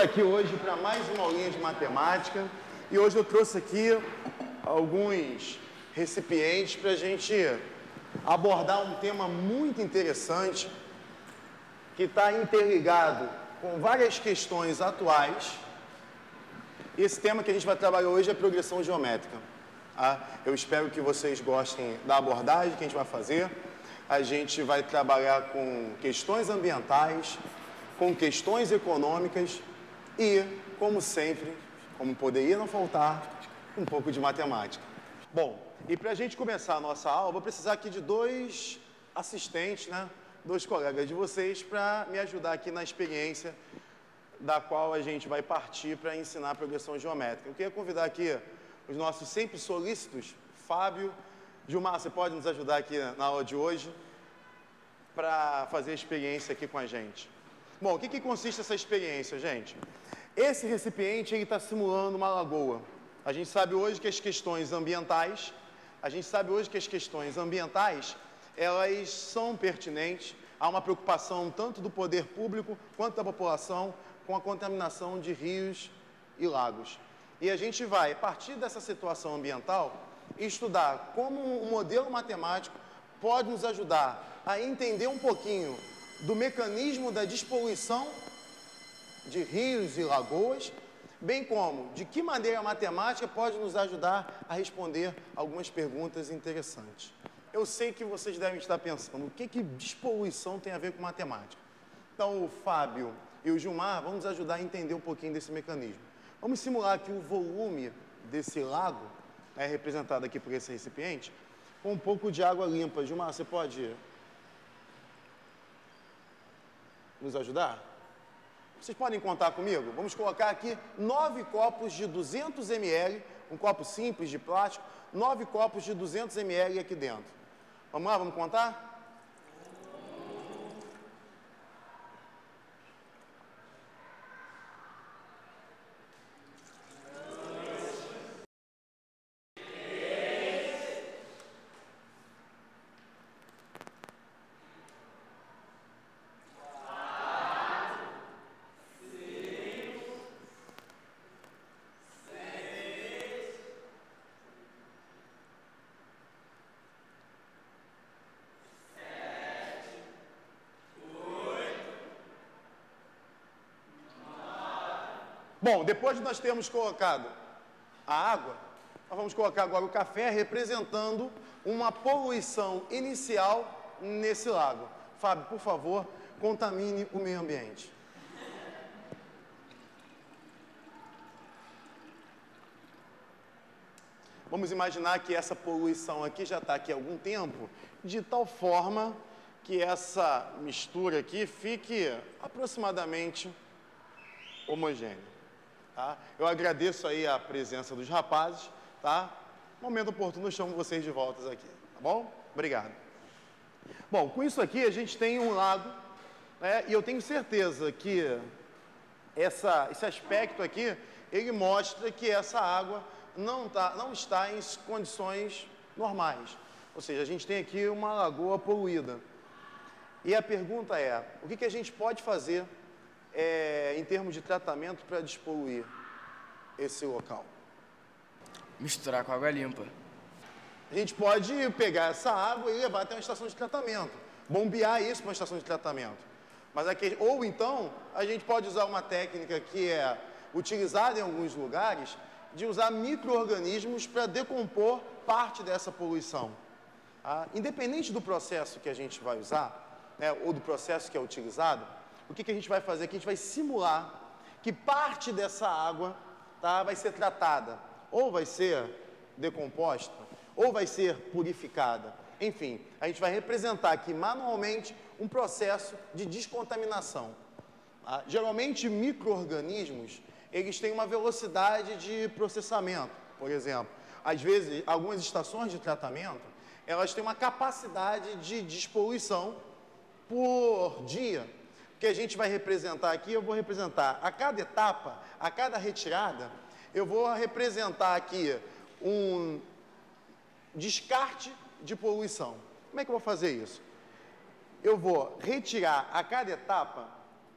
aqui hoje para mais uma aulinha de matemática e hoje eu trouxe aqui alguns recipientes para a gente abordar um tema muito interessante que está interligado com várias questões atuais. Esse tema que a gente vai trabalhar hoje é progressão geométrica. Tá? Eu espero que vocês gostem da abordagem que a gente vai fazer. A gente vai trabalhar com questões ambientais, com questões econômicas e, como sempre, como poderia não faltar, um pouco de matemática. Bom, e para a gente começar a nossa aula, vou precisar aqui de dois assistentes, né? Dois colegas de vocês para me ajudar aqui na experiência da qual a gente vai partir para ensinar a progressão geométrica. Eu queria convidar aqui os nossos sempre solícitos, Fábio. Gilmar, você pode nos ajudar aqui na aula de hoje para fazer a experiência aqui com a gente. Bom, o que consiste essa experiência, gente? Esse recipiente está simulando uma lagoa. A gente sabe hoje que as questões ambientais, elas são pertinentes. Há uma preocupação tanto do poder público quanto da população com a contaminação de rios e lagos. E a gente vai, a partir dessa situação ambiental, estudar como um modelo matemático pode nos ajudar a entender um pouquinho do mecanismo da despoluição de rios e lagoas, bem como de que maneira a matemática pode nos ajudar a responder algumas perguntas interessantes. Eu sei que vocês devem estar pensando, o que despoluição tem a ver com matemática? Então, o Fábio e o Gilmar vão nos ajudar a entender um pouquinho desse mecanismo. Vamos simular aqui o volume desse lago, representado aqui por esse recipiente, com um pouco de água limpa. Gilmar, você pode nos ajudar? Vocês podem contar comigo? Vamos colocar aqui 9 copos de 200 ml, um copo simples de plástico, 9 copos de 200 ml aqui dentro. Vamos lá, vamos contar? Bom, depois de nós termos colocado a água, nós vamos colocar agora o café representando uma poluição inicial nesse lago. Fábio, por favor, contamine o meio ambiente. Vamos imaginar que essa poluição aqui já está aqui há algum tempo, de tal forma que essa mistura aqui fique aproximadamente homogênea. Tá? Eu agradeço aí a presença dos rapazes, tá? Momento oportuno, eu chamo vocês de volta aqui, tá bom? Obrigado. Bom, com isso aqui a gente tem um lago, né? E eu tenho certeza que esse aspecto aqui, ele mostra que essa água não está em condições normais. Ou seja, a gente tem aqui uma lagoa poluída. E a pergunta é, o que a gente pode fazer em termos de tratamento para despoluir esse local? Misturar com água limpa. A gente pode pegar essa água e levar até uma estação de tratamento, bombear isso para uma estação de tratamento. Ou então, a gente pode usar uma técnica que é utilizada em alguns lugares, de usar micro-organismos para decompor parte dessa poluição. Independente do processo que a gente vai usar, né, ou do processo que é utilizado, o que a gente vai fazer aqui? A gente vai simular que parte dessa água, tá, vai ser tratada, ou vai ser decomposta, ou vai ser purificada. Enfim, a gente vai representar aqui manualmente um processo de descontaminação. Tá? Geralmente, micro-organismos, eles têm uma velocidade de processamento. Por exemplo, às vezes, algumas estações de tratamento, elas têm uma capacidade de despoluição por dia. Que a gente vai representar aqui, eu vou representar a cada etapa, a cada retirada, eu vou representar aqui um descarte de poluição. Como é que eu vou fazer isso? Eu vou retirar a cada etapa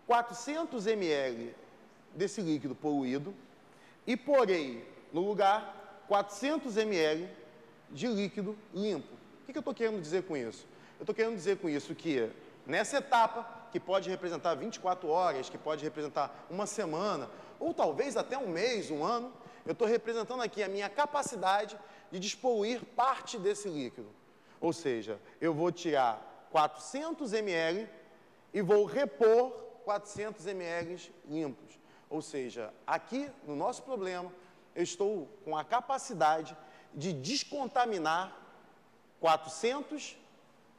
400 ml desse líquido poluído e porei no lugar 400 ml de líquido limpo. O que eu estou querendo dizer com isso? Eu estou querendo dizer com isso que nessa etapa, que pode representar 24 horas, que pode representar uma semana, ou talvez até um mês, um ano, eu estou representando aqui a minha capacidade de despoluir parte desse líquido. Ou seja, eu vou tirar 400 ml e vou repor 400 ml limpos. Ou seja, aqui no nosso problema, eu estou com a capacidade de descontaminar 400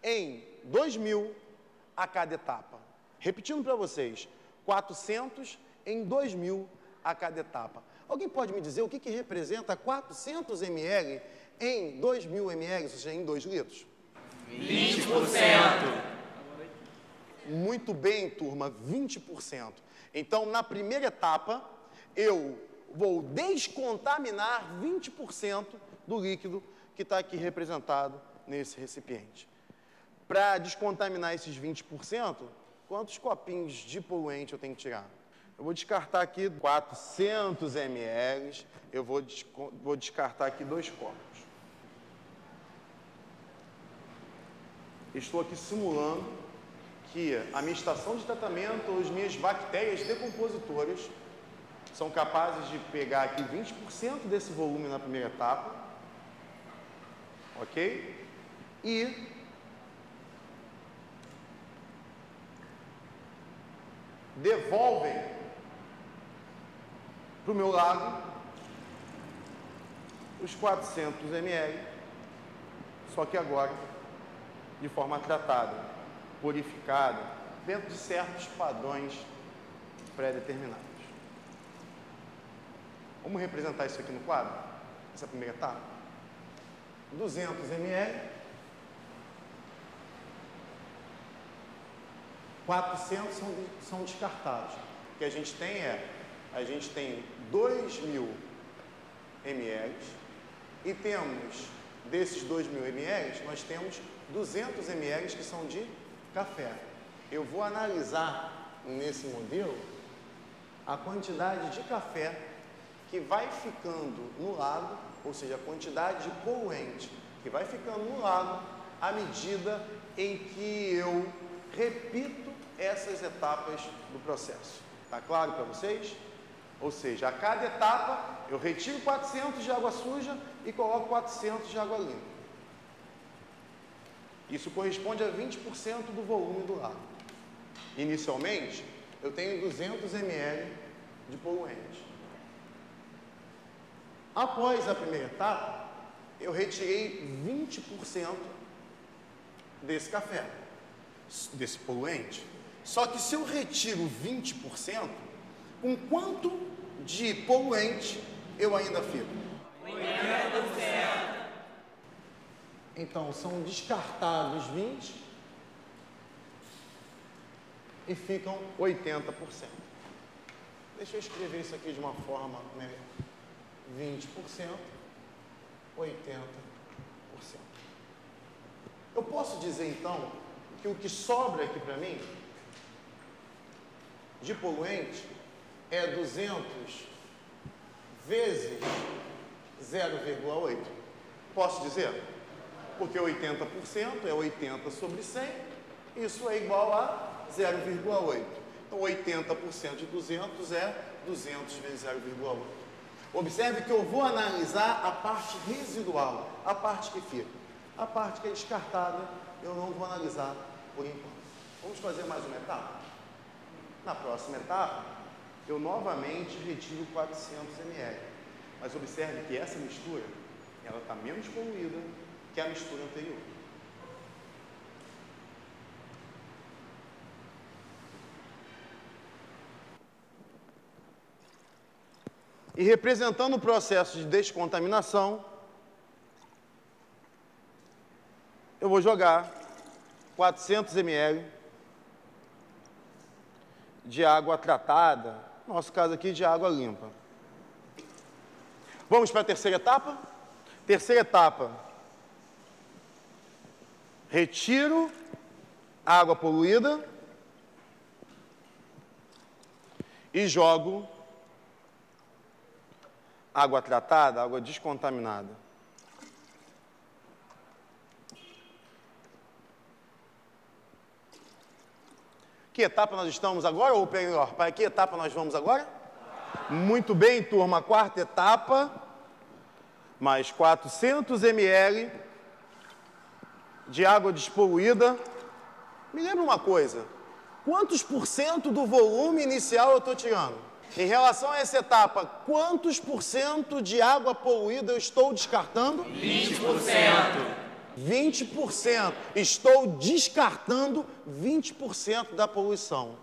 em 2.000 a cada etapa. Repetindo para vocês, 400 em 2.000 a cada etapa. Alguém pode me dizer o que representa 400 ml em 2.000 ml, ou seja, em 2 litros? 20%. Muito bem, turma, 20%. Então, na primeira etapa, eu vou descontaminar 20% do líquido que está aqui representado nesse recipiente. Para descontaminar esses 20%, quantos copinhos de poluente eu tenho que tirar? Eu vou descartar aqui 400 ml, eu vou descartar aqui 2 copos. Estou aqui simulando que a minha estação de tratamento ou as minhas bactérias decompositoras são capazes de pegar aqui 20% desse volume na primeira etapa, ok? E devolvem para o meu lago os 400 ml, só que agora de forma tratada, purificada, dentro de certos padrões pré-determinados. Vamos representar isso aqui no quadro? Essa primeira etapa? 200 ml, 400 são descartados. O que a gente tem a gente tem 2.000 ml e temos, desses 2.000 ml, nós temos 200 ml que são de café. Eu vou analisar nesse modelo a quantidade de café que vai ficando no lago, ou seja, a quantidade de poluente que vai ficando no lago à medida em que eu repito essas etapas do processo. Está claro para vocês? Ou seja, a cada etapa eu retiro 400 de água suja e coloco 400 de água limpa. Isso corresponde a 20% do volume do lago. Inicialmente, eu tenho 200 ml de poluente. Após a primeira etapa, eu retirei 20% desse café, desse poluente. Só que se eu retiro 20%, com quanto de poluente eu ainda fico? 80%. Então, são descartados 20% e ficam 80%. Deixa eu escrever isso aqui de uma forma melhor. 20%, 80%. Eu posso dizer, então, que o que sobra aqui para mim de poluente é 200 vezes 0,8. Posso dizer? Porque 80% é 80 sobre 100, isso é igual a 0,8. Então, 80% de 200 é 200 vezes 0,8. Observe que eu vou analisar a parte residual, a parte que fica. A parte que é descartada, eu não vou analisar por enquanto. Vamos fazer mais uma etapa? Na próxima etapa, eu novamente retiro 400 ml. Mas observe que essa mistura, ela está menos poluída que a mistura anterior. E representando o processo de descontaminação, eu vou jogar 400 ml de água tratada, no nosso caso aqui de água limpa. Vamos para a terceira etapa? Terceira etapa, retiro a água poluída e jogo água tratada, água descontaminada. Que etapa nós estamos agora, ou melhor, para que etapa nós vamos agora? Muito bem, turma, quarta etapa, mais 400 ml de água despoluída. Me lembra uma coisa, quantos por cento do volume inicial eu estou tirando? Em relação a essa etapa, quantos por cento de água poluída eu estou descartando? 20%. 20%. Estou descartando 20% da poluição.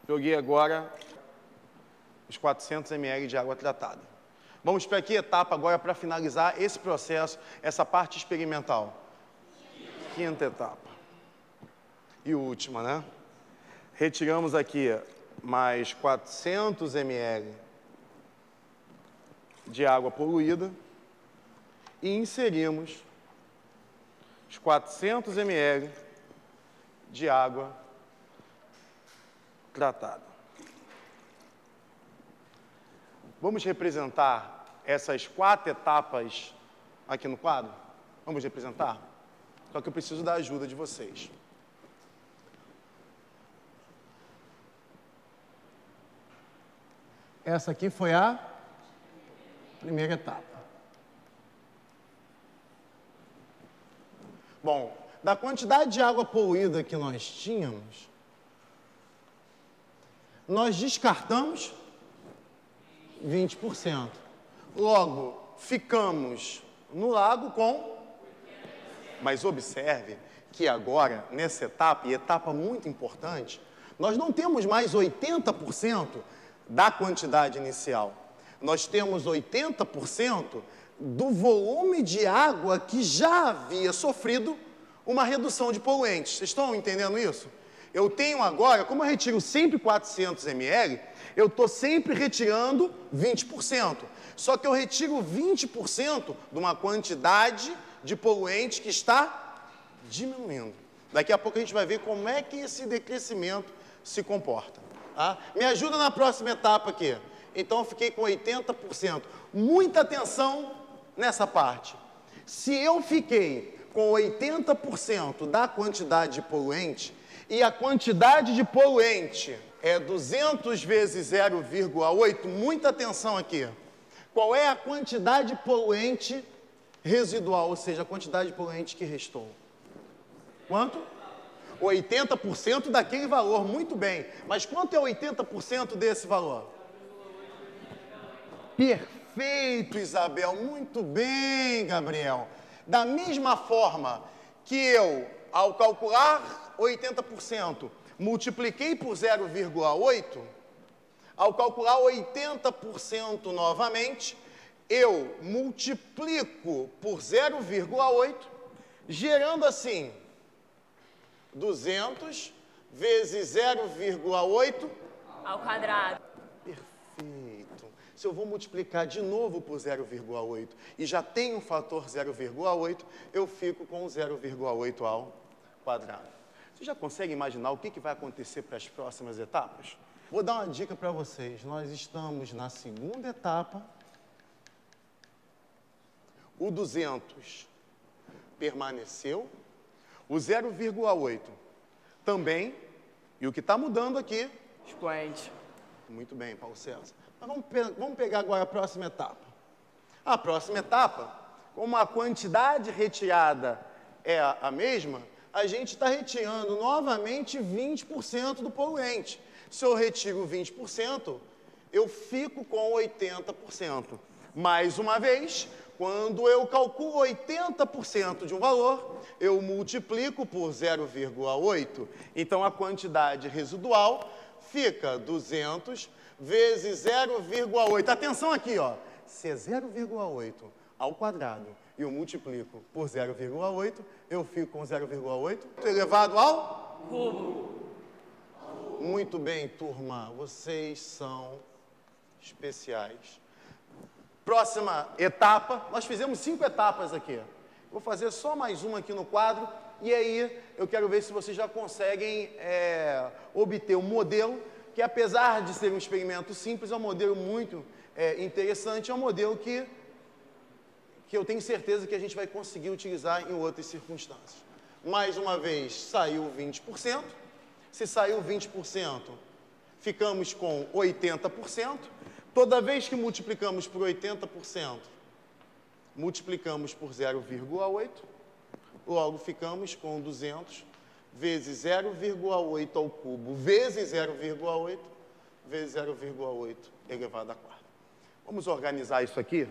Joguei agora os 400 ml de água tratada. Vamos para que etapa agora para finalizar esse processo, essa parte experimental? Quinta etapa. E última, né? Retiramos aqui mais 400 ml de água poluída e inserimos os 400 ml de água tratada. Vamos representar essas 4 etapas aqui no quadro? Vamos representar? Só que eu preciso da ajuda de vocês. Essa aqui foi a primeira etapa. Bom, da quantidade de água poluída que nós tínhamos, nós descartamos 20%. Logo, ficamos no lago com... Mas observe que agora, nessa etapa, e etapa muito importante, nós não temos mais 80% da quantidade inicial. Nós temos 80% do volume de água que já havia sofrido uma redução de poluentes. Vocês estão entendendo isso? Eu tenho agora, como eu retiro sempre 400 ml, eu estou sempre retirando 20%. Só que eu retiro 20% de uma quantidade de poluente que está diminuindo. Daqui a pouco a gente vai ver como é que esse decrescimento se comporta. Tá? Me ajuda na próxima etapa aqui. Então, eu fiquei com 80%. Muita atenção nessa parte. Se eu fiquei com 80% da quantidade de poluente, e a quantidade de poluente é 200 vezes 0,8, muita atenção aqui. Qual é a quantidade de poluente residual, ou seja, a quantidade de poluente que restou? Quanto? 80% daquele valor, muito bem. Mas quanto é 80% desse valor? Perfeito, Isabel. Muito bem, Gabriel. Da mesma forma que eu, ao calcular 80%, multipliquei por 0,8, ao calcular 80% novamente, eu multiplico por 0,8, gerando assim 200 vezes 0,8 ao quadrado. Perfeito. Se eu vou multiplicar de novo por 0,8 e já tenho um fator 0,8, eu fico com 0,8 ao quadrado. Você já consegue imaginar o que vai acontecer para as próximas etapas? Vou dar uma dica para vocês. Nós estamos na segunda etapa. O 200 permaneceu. O 0,8 também. E o que está mudando aqui? Expoente. Muito bem, Paulo César. Mas vamos pegar agora a próxima etapa. A próxima etapa, como a quantidade retirada é a mesma, a gente está retirando novamente 20% do poluente. Se eu retiro 20%, eu fico com 80%. Mais uma vez, quando eu calculo 80% de um valor, eu multiplico por 0,8. Então, a quantidade residual fica 200 vezes 0,8. Atenção aqui, ó. Se é 0,8 ao quadrado e eu multiplico por 0,8, eu fico com 0,8 elevado ao cubo. Muito bem, turma. Vocês são especiais. Próxima etapa. Nós fizemos 5 etapas aqui. Vou fazer só mais uma aqui no quadro e aí eu quero ver se vocês já conseguem obter um modelo que, apesar de ser um experimento simples, é um modelo muito interessante, é um modelo que eu tenho certeza que a gente vai conseguir utilizar em outras circunstâncias. Mais uma vez, saiu 20%. Se saiu 20%, ficamos com 80%. Toda vez que multiplicamos por 80%, multiplicamos por 0,8, logo ficamos com 200 vezes 0,8 ao cubo vezes 0,8 vezes 0,8 elevado à quarta. Vamos organizar isso aqui?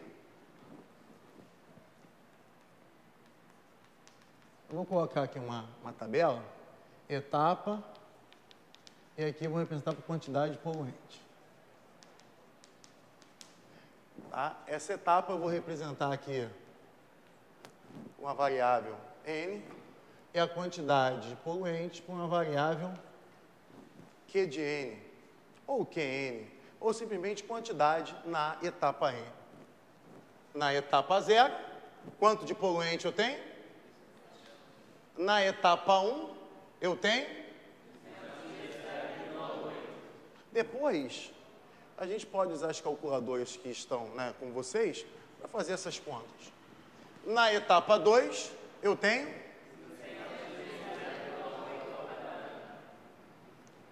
Eu vou colocar aqui uma tabela, etapa, e aqui eu vou representar por quantidade poluente. Tá? Essa etapa eu vou representar aqui uma variável N, e a quantidade de poluentes por uma variável Q de N, ou QN, ou simplesmente quantidade na etapa N. Na etapa 0, quanto de poluente eu tenho? Na etapa 1, eu tenho? Depois, a gente pode usar as calculadoras que estão com vocês para fazer essas contas. Na etapa 2, eu tenho?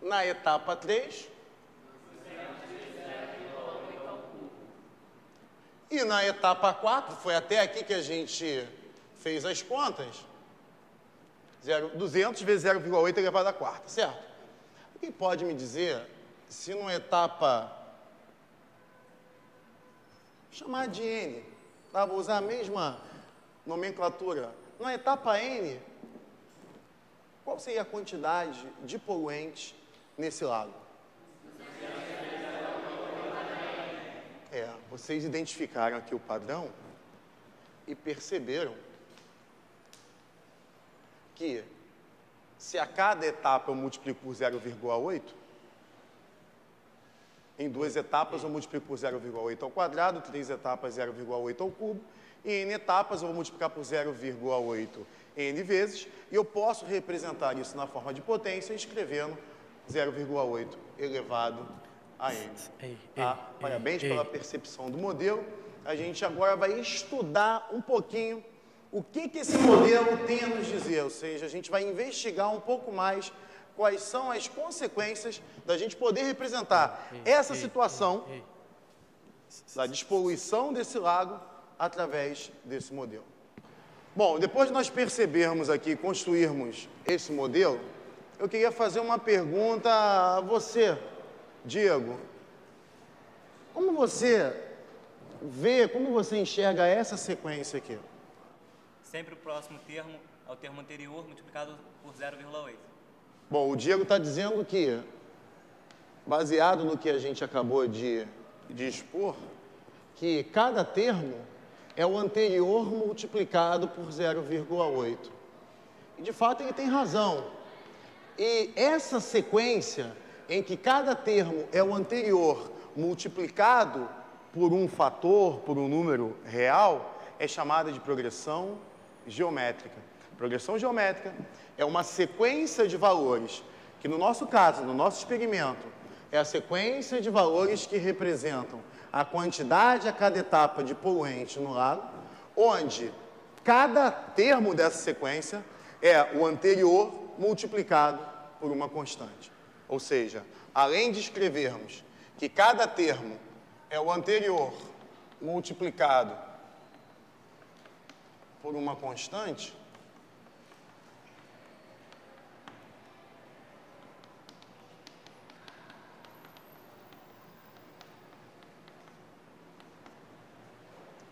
Na etapa 3? E na etapa 4, foi até aqui que a gente fez as contas, 200 vezes 0,8 elevado à quarta, certo? Alguém pode me dizer se numa etapa, vou chamar de N, tá? Vou usar a mesma nomenclatura. Na etapa N, qual seria a quantidade de poluentes nesse lago? Vocês identificaram aqui o padrão e perceberam que se a cada etapa eu multiplico por 0,8, em 2 etapas eu multiplico por 0,8 ao quadrado, 3 etapas 0,8 ao cubo, e em etapas eu vou multiplicar por 0,8 n vezes, e eu posso representar isso na forma de potência escrevendo 0,8 elevado a n. Tá? Parabéns pela percepção do modelo. A gente agora vai estudar um pouquinho o que esse modelo tem a nos dizer, ou seja, a gente vai investigar um pouco mais quais são as consequências da gente poder representar essa situação da despoluição desse lago através desse modelo. Bom, depois de nós percebermos aqui, construirmos esse modelo, eu queria fazer uma pergunta a você, Diego. Como você vê, como você enxerga essa sequência aqui? Sempre o próximo termo é o termo anterior multiplicado por 0,8. Bom, o Diego está dizendo que, baseado no que a gente acabou de expor, que cada termo é o anterior multiplicado por 0,8. E, de fato, ele tem razão. E essa sequência em que cada termo é o anterior multiplicado por um fator, por um número real, é chamada de progressão geométrica. Progressão geométrica é uma sequência de valores, que no nosso caso, no nosso experimento, é a sequência de valores que representam a quantidade a cada etapa de poluente no lago, onde cada termo dessa sequência é o anterior multiplicado por uma constante. Ou seja, além de escrevermos que cada termo é o anterior multiplicado por uma constante,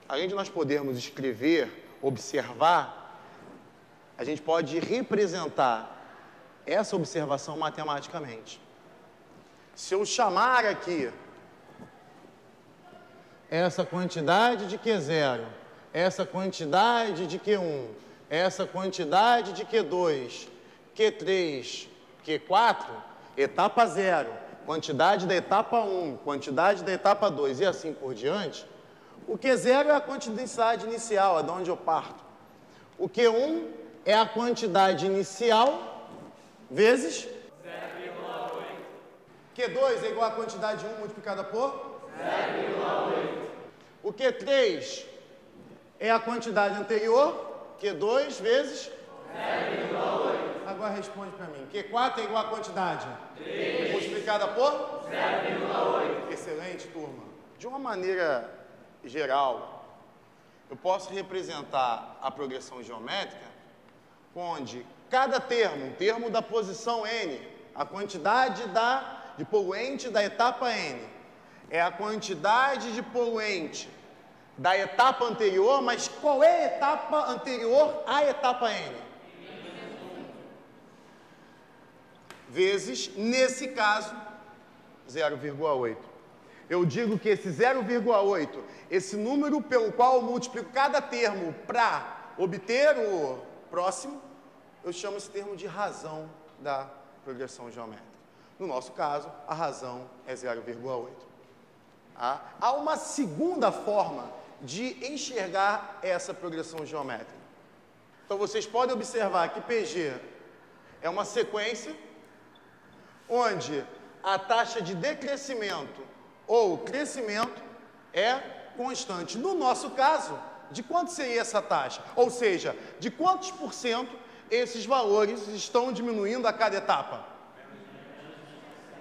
além de nós podermos escrever, observar, a gente pode representar essa observação matematicamente. Se eu chamar aqui essa quantidade de Q0, essa quantidade de Q1, essa quantidade de Q2, Q3, Q4, etapa 0, quantidade da etapa 1, quantidade da etapa 2 e assim por diante, o Q0 é a quantidade inicial, é de onde eu parto. O Q1 é a quantidade inicial vezes 0,8. Q2 é igual à quantidade 1 multiplicada por 0,8. O Q3 é a quantidade anterior, Q2 vezes 0,8. Agora responde para mim. Q4 é igual à quantidade 3 multiplicada por 0,8. Excelente, turma. De uma maneira geral, eu posso representar a progressão geométrica onde cada termo, um termo da posição N, a quantidade de poluente da etapa N, é a quantidade de poluente da etapa anterior, mas qual é a etapa anterior à etapa N? Vezes, nesse caso, 0,8. Eu digo que esse 0,8, esse número pelo qual eu multiplico cada termo para obter o próximo, eu chamo esse termo de razão da progressão geométrica. No nosso caso, a razão é 0,8. Há uma segunda forma de enxergar essa progressão geométrica. Então, vocês podem observar que PG é uma sequência onde a taxa de decrescimento ou crescimento é constante. No nosso caso, de quanto seria essa taxa? Ou seja, de quantos por cento esses valores estão diminuindo a cada etapa?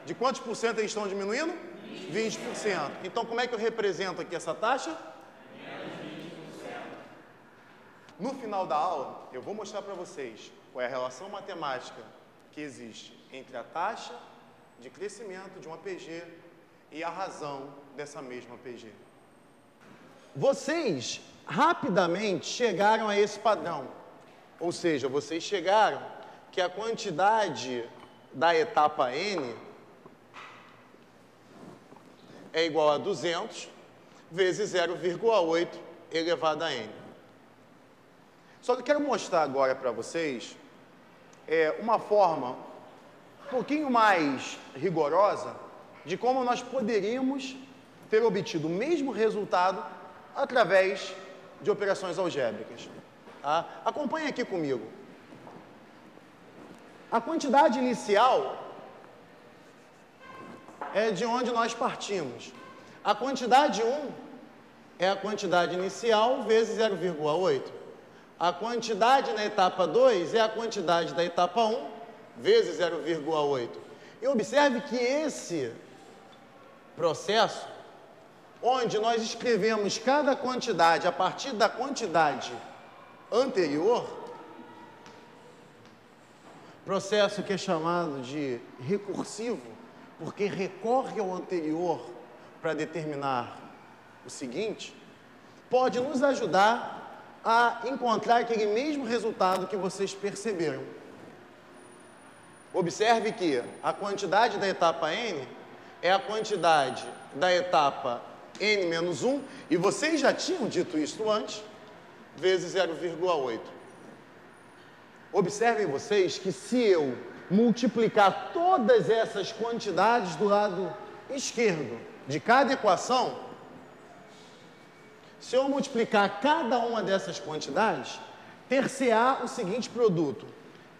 De quantos por cento eles estão diminuindo? 20%. Então, como é que eu represento aqui essa taxa? No final da aula, eu vou mostrar para vocês qual é a relação matemática que existe entre a taxa de crescimento de uma PG e a razão dessa mesma PG. Vocês rapidamente chegaram a esse padrão, ou seja, vocês chegaram que a quantidade da etapa N é igual a 200 vezes 0,8 elevado a N. Só que eu quero mostrar agora para vocês uma forma um pouquinho mais rigorosa de como nós poderíamos ter obtido o mesmo resultado através de operações algébricas. Tá? Acompanhe aqui comigo. A quantidade inicial é de onde nós partimos. A quantidade 1 é a quantidade inicial vezes 0,8. A quantidade na etapa 2 é a quantidade da etapa 1 vezes 0,8. E observe que esse processo, onde nós escrevemos cada quantidade a partir da quantidade anterior, processo que é chamado de recursivo, porque recorre ao anterior para determinar o seguinte, pode nos ajudar a encontrar aquele mesmo resultado que vocês perceberam. Observe que a quantidade da etapa N é a quantidade da etapa N menos 1, e vocês já tinham dito isso antes, vezes 0,8. Observem vocês que se eu multiplicar todas essas quantidades do lado esquerdo de cada equação, se eu multiplicar cada uma dessas quantidades, ter-se-á o seguinte produto,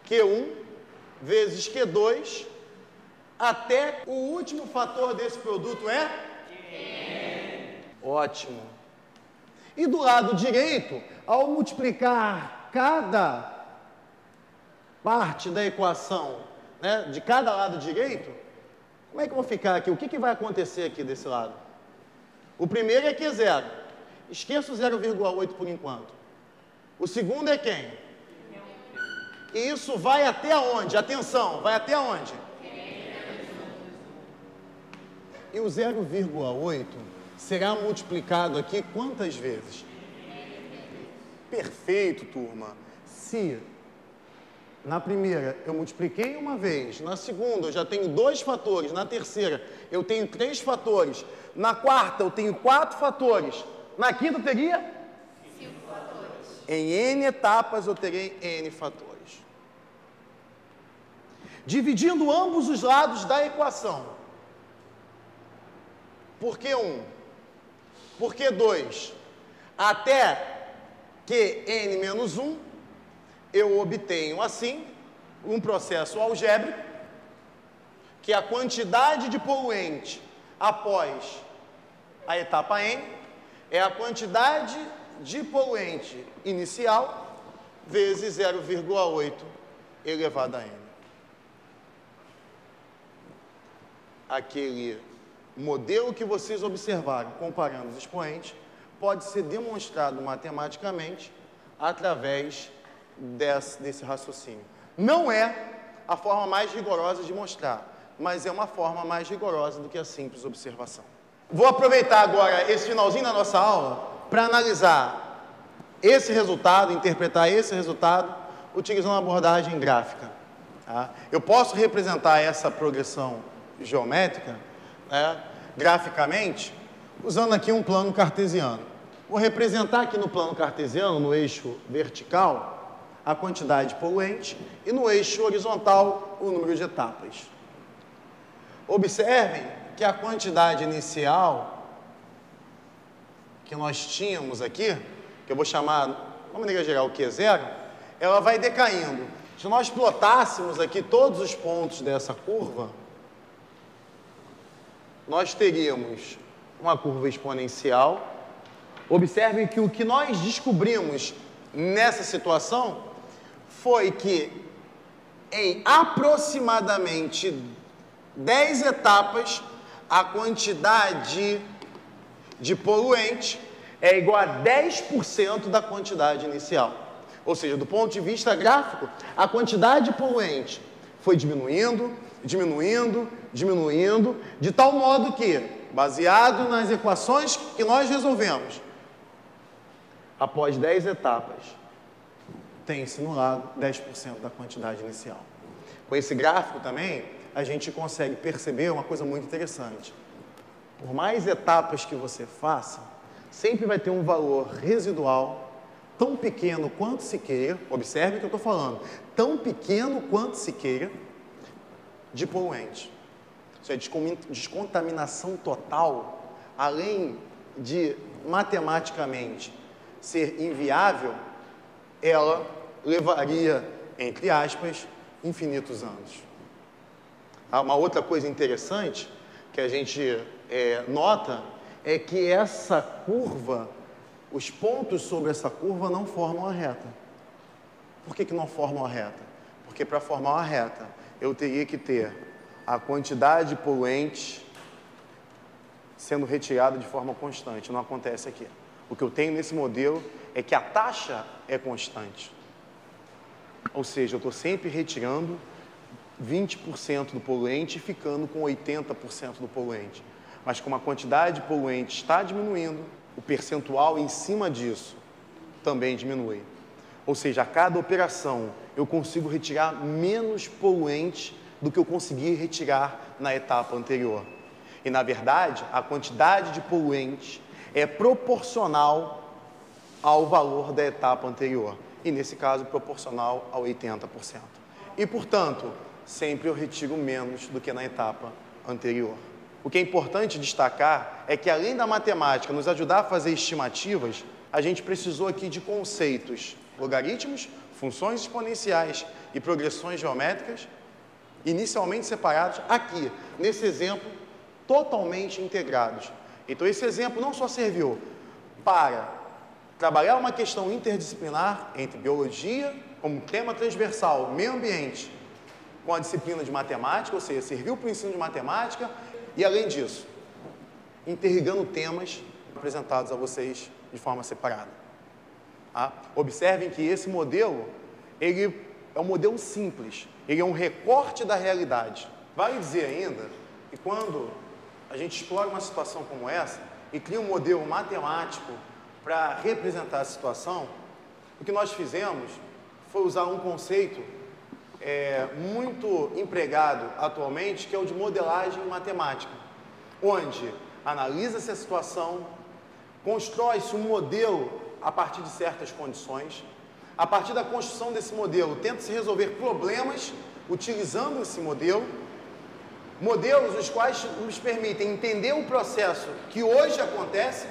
Q1 vezes Q2, até o último fator desse produto é? Q. Ótimo. E do lado direito, ao multiplicar cada parte da equação, né, de cada lado direito, como é que eu vou ficar aqui? O que vai acontecer aqui desse lado? O primeiro é Q0. Esqueça o 0,8 por enquanto. O segundo é quem? E isso vai até onde? Atenção, vai até onde? E o 0,8 será multiplicado aqui quantas vezes? Perfeito, turma. Se na primeira eu multipliquei uma vez, na segunda eu já tenho 2 fatores, na terceira eu tenho 3 fatores, na quarta eu tenho 4 fatores, na quinta eu teria? 5 fatores. Em N etapas eu terei N fatores. Dividindo ambos os lados da equação. Por que 1? Por que 2? Até que N menos 1 eu obtenho, assim, um processo algébrico, que a quantidade de poluente após a etapa N é a quantidade de poluente inicial vezes 0,8 elevado a N. Aquele modelo que vocês observaram comparando os expoentes pode ser demonstrado matematicamente através desse raciocínio. Não é a forma mais rigorosa de mostrar, mas é uma forma mais rigorosa do que a simples observação. Vou aproveitar agora esse finalzinho da nossa aula para analisar esse resultado, interpretar esse resultado, utilizando uma abordagem gráfica. Tá? Eu posso representar essa progressão geométrica, né, graficamente, usando aqui um plano cartesiano. Vou representar aqui no plano cartesiano, no eixo vertical, a quantidade de poluente e no eixo horizontal, o número de etapas. Observem que a quantidade inicial que nós tínhamos aqui, que eu vou chamar, de uma maneira geral, Q0, ela vai decaindo. Se nós plotássemos aqui todos os pontos dessa curva, nós teríamos uma curva exponencial. Observem que o que nós descobrimos nessa situação foi que em aproximadamente 10 etapas, a quantidade de poluente é igual a 10% da quantidade inicial. Ou seja, do ponto de vista gráfico, a quantidade de poluente foi diminuindo, de tal modo que, baseado nas equações que nós resolvemos, após 10 etapas, tem-se no lado 10% da quantidade inicial. Com esse gráfico também, a gente consegue perceber uma coisa muito interessante. Por mais etapas que você faça, sempre vai ter um valor residual, tão pequeno quanto se queira, observe o que eu estou falando, tão pequeno quanto se queira, de poluente. Isso é descontaminação total, além de matematicamente ser inviável, ela levaria, entre aspas, infinitos anos. Uma outra coisa interessante que a gente nota é que essa curva, os pontos sobre essa curva não formam a reta. Por que não formam a reta? Porque para formar uma reta, eu teria que ter a quantidade de poluente sendo retirada de forma constante. Não acontece aqui. O que eu tenho nesse modelo é que a taxa é constante. Ou seja, eu estou sempre retirando 20% do poluente e ficando com 80% do poluente. Mas como a quantidade de poluente está diminuindo, o percentual em cima disso também diminui. Ou seja, a cada operação eu consigo retirar menos poluente do que eu consegui retirar na etapa anterior. E, na verdade, a quantidade de poluente é proporcional ao valor da etapa anterior. E, nesse caso, proporcional a 80%. E, portanto, sempre eu retiro menos do que na etapa anterior. O que é importante destacar é que, além da matemática nos ajudar a fazer estimativas, a gente precisou aqui de conceitos: logaritmos, funções exponenciais e progressões geométricas, inicialmente separados, aqui, nesse exemplo, totalmente integrados. Então, esse exemplo não só serviu para trabalhar uma questão interdisciplinar entre biologia, como tema transversal, meio ambiente, com a disciplina de matemática, ou seja, serviu para o ensino de matemática, e, além disso, interligando temas apresentados a vocês de forma separada. Observem que esse modelo, ele é um modelo simples, ele é um recorte da realidade. Vale dizer ainda que quando a gente explora uma situação como essa e cria um modelo matemático para representar a situação, o que nós fizemos foi usar um conceito muito empregado atualmente, que é o de modelagem matemática, onde analisa-se a situação, constrói-se um modelo a partir de certas condições. A partir da construção desse modelo, tenta-se resolver problemas utilizando esse modelo, modelos os quais nos permitem entender o processo que hoje acontece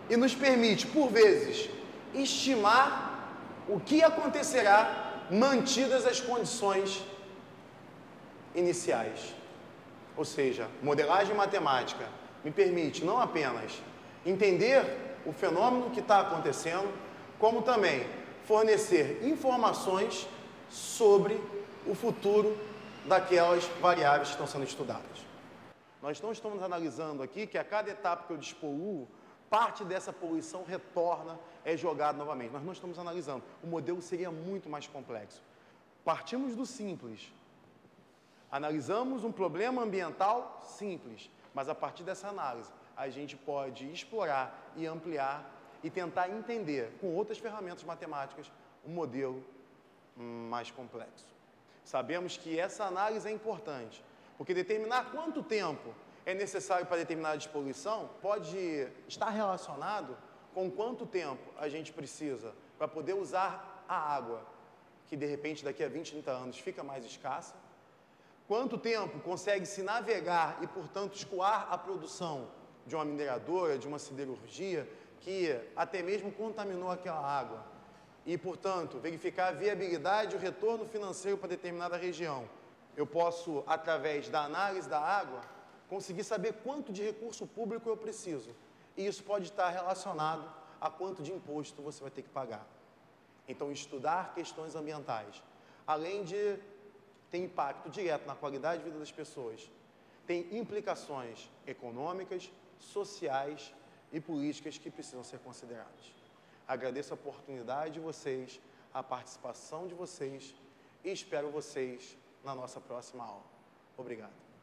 e nos permite, por vezes, estimar o que acontecerá mantidas as condições iniciais. Ou seja, modelagem matemática me permite não apenas entender o fenômeno que está acontecendo, como também fornecer informações sobre o futuro daquelas variáveis que estão sendo estudadas. Nós não estamos analisando aqui que a cada etapa que eu despoluo, parte dessa poluição retorna, é jogada novamente. Nós não estamos analisando. O modelo seria muito mais complexo. Partimos do simples. Analisamos um problema ambiental simples, mas a partir dessa análise, a gente pode explorar e ampliar e tentar entender, com outras ferramentas matemáticas, um modelo mais complexo. Sabemos que essa análise é importante, porque determinar quanto tempo é necessário para determinada despoluição pode estar relacionado com quanto tempo a gente precisa para poder usar a água, que de repente daqui a 20, 30 anos fica mais escassa. Quanto tempo consegue-se navegar e, portanto, escoar a produção de uma mineradora, de uma siderurgia, que até mesmo contaminou aquela água. E, portanto, verificar a viabilidade e o retorno financeiro para determinada região. Eu posso, através da análise da água, conseguir saber quanto de recurso público eu preciso. E isso pode estar relacionado a quanto de imposto você vai ter que pagar. Então, estudar questões ambientais, além de ter impacto direto na qualidade de vida das pessoas, tem implicações econômicas, sociais e políticas que precisam ser consideradas. Agradeço a oportunidade de vocês, a participação de vocês e espero vocês na nossa próxima aula. Obrigado.